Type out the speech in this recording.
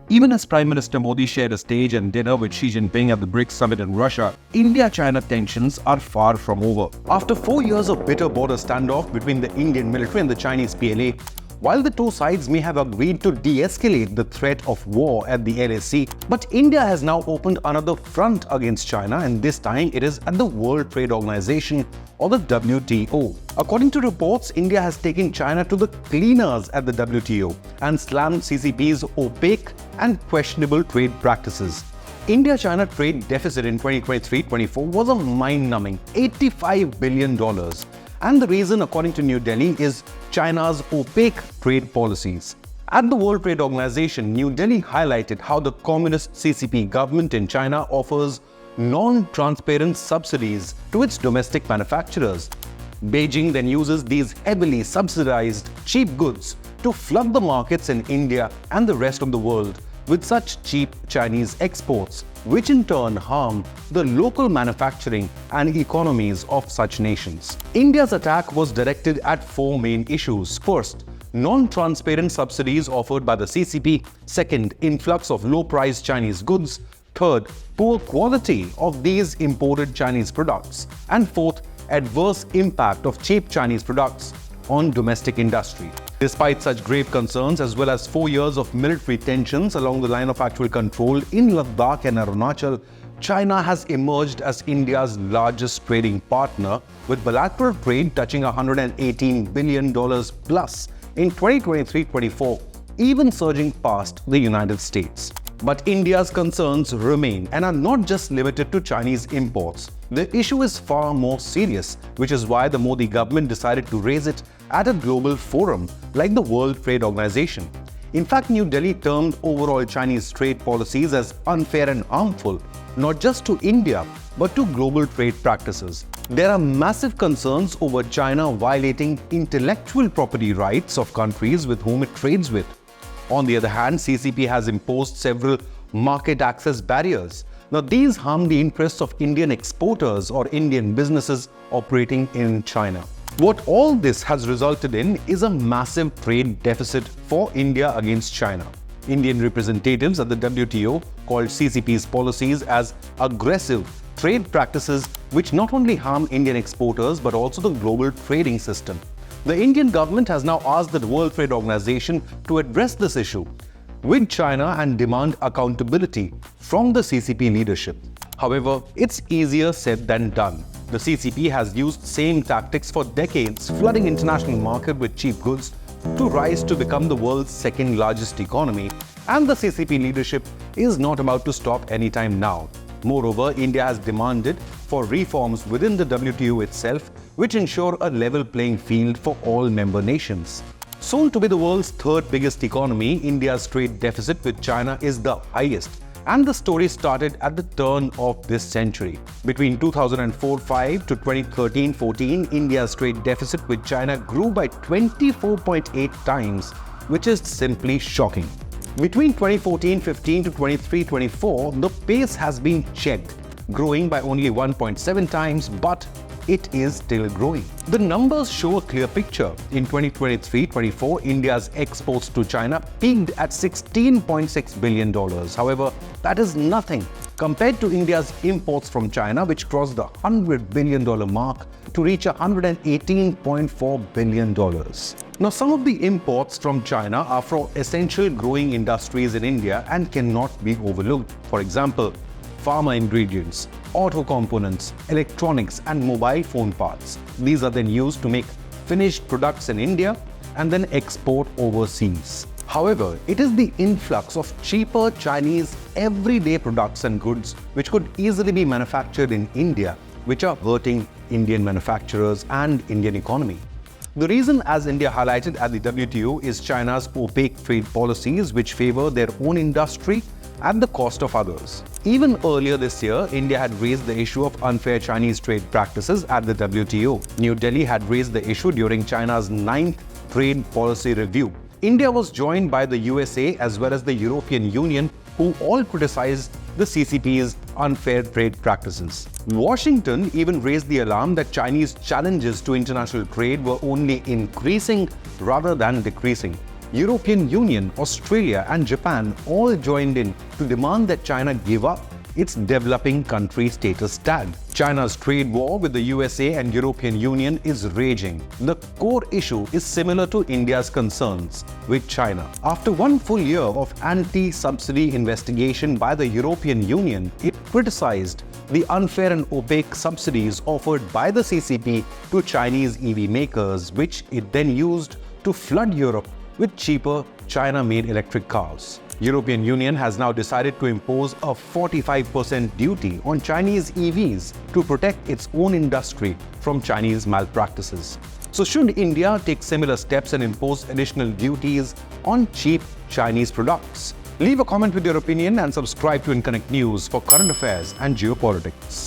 Even as Prime Minister Modi shared a stage and dinner with Xi Jinping at the BRICS summit in Russia, India-China tensions are far from over. After 4 years of bitter border standoff between the Indian military and the Chinese PLA, while the two sides may have agreed to de-escalate the threat of war at the LAC, but India has now opened another front against China, and this time it is at the World Trade Organization, or the WTO. According to reports, India has taken China to the cleaners at the WTO and slammed CCP's opaque and questionable trade practices. India-China trade deficit in 2023-24 was a mind-numbing $85 billion. And the reason, according to New Delhi, is China's opaque trade policies. At the World Trade Organization, New Delhi highlighted how the communist CCP government in China offers non-transparent subsidies to its domestic manufacturers. Beijing then uses these heavily subsidized cheap goods to flood the markets in India and the rest of the world with such cheap Chinese exports, which in turn harm the local manufacturing and economies of such nations. India's attack was directed at four main issues. First, non-transparent subsidies offered by the CCP. Second, influx of low-priced Chinese goods. Third, poor quality of these imported Chinese products. And fourth, adverse impact of cheap Chinese products on domestic industry. Despite such grave concerns, as well as 4 years of military tensions along the line of actual control in Ladakh and Arunachal, China has emerged as India's largest trading partner, with bilateral trade touching $118 billion plus in 2023-24, even surging past the United States. But India's concerns remain and are not just limited to Chinese imports. The issue is far more serious, which is why the Modi government decided to raise it at a global forum like the World Trade Organization. In fact, New Delhi termed overall Chinese trade policies as unfair and harmful, not just to India, but to global trade practices. There are massive concerns over China violating intellectual property rights of countries with whom it trades with. On the other hand, CCP has imposed several market access barriers. Now, these harm the interests of Indian exporters or Indian businesses operating in China. What all this has resulted in is a massive trade deficit for India against China. Indian representatives at the WTO called CCP's policies as aggressive trade practices which not only harm Indian exporters but also the global trading system. The Indian government has now asked the World Trade Organization to address this issue with China and demand accountability from the CCP leadership. However, it's easier said than done. The CCP has used same tactics for decades, flooding international market with cheap goods to rise to become the world's second largest economy, and the CCP leadership is not about to stop anytime now. Moreover, India has demanded for reforms within the WTO itself, which ensure a level playing field for all member nations. Soon to be the world's third biggest economy, India's trade deficit with China is the highest, and the story started at the turn of this century. Between 2004-5 to 2013-14, India's trade deficit with China grew by 24.8 times, which is simply shocking. Between 2014-15 to 23-24, the pace has been checked, growing by only 1.7 times, but it is still growing. The numbers show a clear picture. In 2023-24, India's exports to China peaked at $16.6 billion. However, that is nothing compared to India's imports from China, which crossed the $100 billion mark to reach $118.4 billion. Now, some of the imports from China are for essential growing industries in India and cannot be overlooked. For example, pharma ingredients, auto components, electronics and mobile phone parts. These are then used to make finished products in India and then export overseas. However, it is the influx of cheaper Chinese everyday products and goods which could easily be manufactured in India, which are hurting Indian manufacturers and Indian economy. The reason, as India highlighted at the WTO, is China's opaque trade policies which favor their own industry at the cost of others. Even earlier this year, India had raised the issue of unfair Chinese trade practices at the WTO. New Delhi had raised the issue during China's 9th trade policy review. India was joined by the USA as well as the European Union, who all criticized the CCP's unfair trade practices. Washington even raised the alarm that Chinese challenges to international trade were only increasing rather than decreasing. European Union, Australia and Japan all joined in to demand that China give up its developing country status tag. China's trade war with the USA and European Union is raging. The core issue is similar to India's concerns with China. After one full year of anti-subsidy investigation by the European Union, it criticized the unfair and opaque subsidies offered by the CCP to Chinese EV makers, which it then used to flood Europe with cheaper China-made electric cars. European Union has now decided to impose a 45% duty on Chinese EVs to protect its own industry from Chinese malpractices. So should India take similar steps and impose additional duties on cheap Chinese products? Leave a comment with your opinion and subscribe to Inconnect News for current affairs and geopolitics.